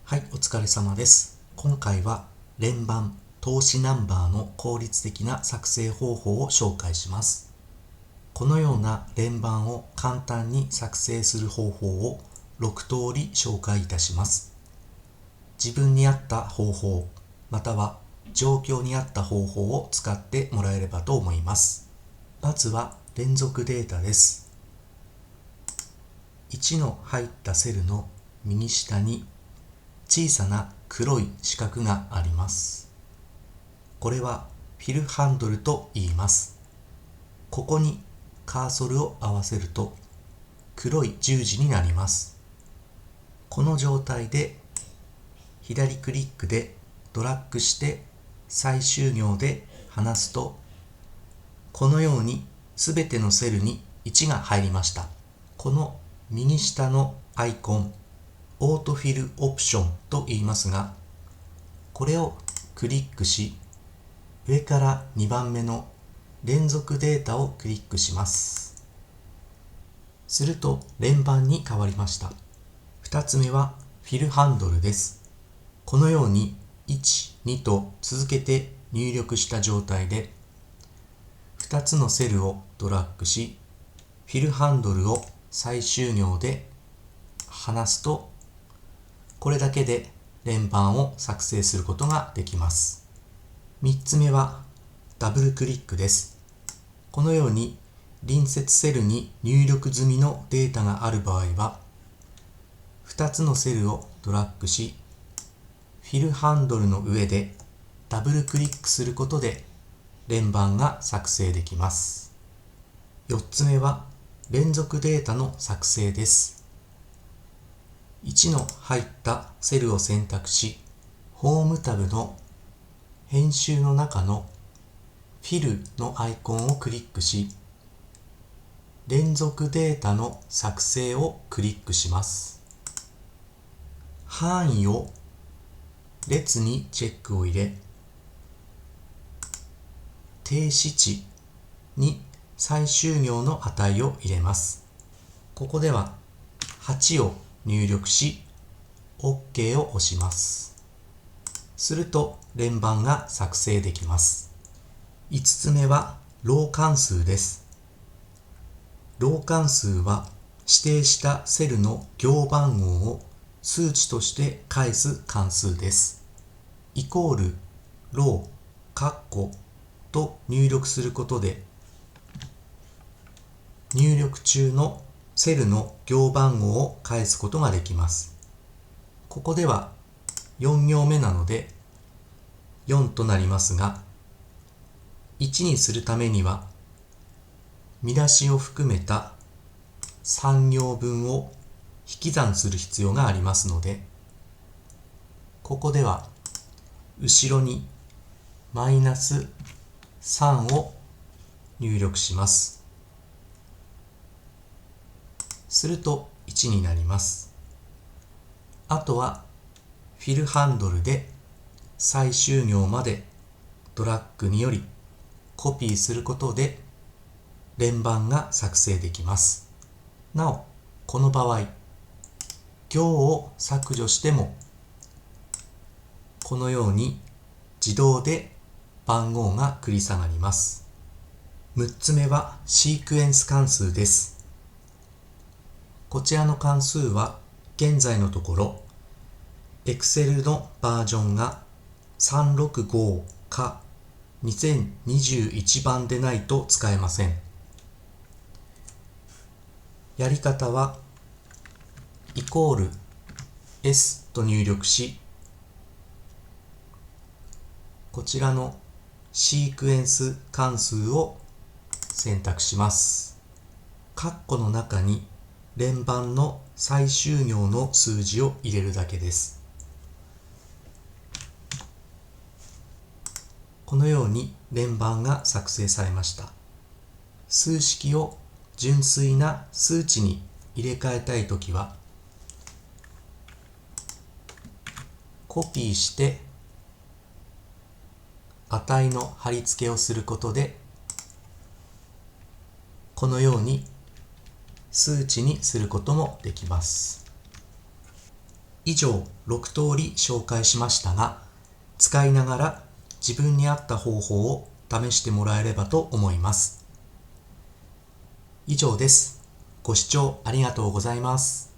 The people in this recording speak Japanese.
はい、お疲れ様です。今回は連番投資ナンバーの効率的な作成方法を紹介します。このような連番を簡単に作成する方法を6通り紹介いたします。自分に合った方法、または状況に合った方法を使ってもらえればと思います。まずは連続データです。1の入ったセルの右下に小さな黒い四角があります。これはフィルハンドルと言います。ここにカーソルを合わせると黒い十字になります。この状態で左クリックでドラッグして最終行で離すと、このようにすべてのセルに1が入りました。この右下のアイコン、オートフィルオプションと言いますが、これをクリックし、上から2番目の連続データをクリックします。すると連番に変わりました。2つ目はフィルハンドルです。このように1、2と続けて入力した状態で、2つのセルをドラッグし、フィルハンドルを最終行で離すと、これだけで連番を作成することができます。3つ目はダブルクリックです。このように隣接セルに入力済みのデータがある場合は、2つのセルをドラッグし、フィルハンドルの上でダブルクリックすることで連番が作成できます。4つ目は連続データの作成です。1の入ったセルを選択し、ホームタブの編集の中のフィルのアイコンをクリックし、連続データの作成をクリックします。範囲を列にチェックを入れ、停止値に最終行の値を入れます。ここでは8を入力し、OK を押します。すると連番が作成できます。5つ目はロー関数です。ロー関数は指定したセルの行番号を数値として返す関数です。イコールロー、カッコと入力することで、入力中のセルの行番号を返すことができます。ここでは4行目なので4となりますが、1にするためには見出しを含めた3行分を引き算する必要がありますので、ここでは後ろにマイナス3を入力します。すると1になります。あとはフィルハンドルで最終行までドラッグによりコピーすることで連番が作成できます。なお、この場合、行を削除してもこのように自動で番号が繰り下がります。6つ目はシークエンス関数です。こちらの関数は現在のところ Excel のバージョンが365か2021番でないと使えません。やり方はイコール S と入力し、こちらのシークエンス関数を選択します。カッコの中に連番の最終行の数字を入れるだけです。このように連番が作成されました。数式を純粋な数値に入れ替えたいときは、コピーして値の貼り付けをすることで、このように数値にすることもできます。以上6通り紹介しましたが、使いながら自分に合った方法を試してもらえればと思います。以上です。ご視聴ありがとうございます。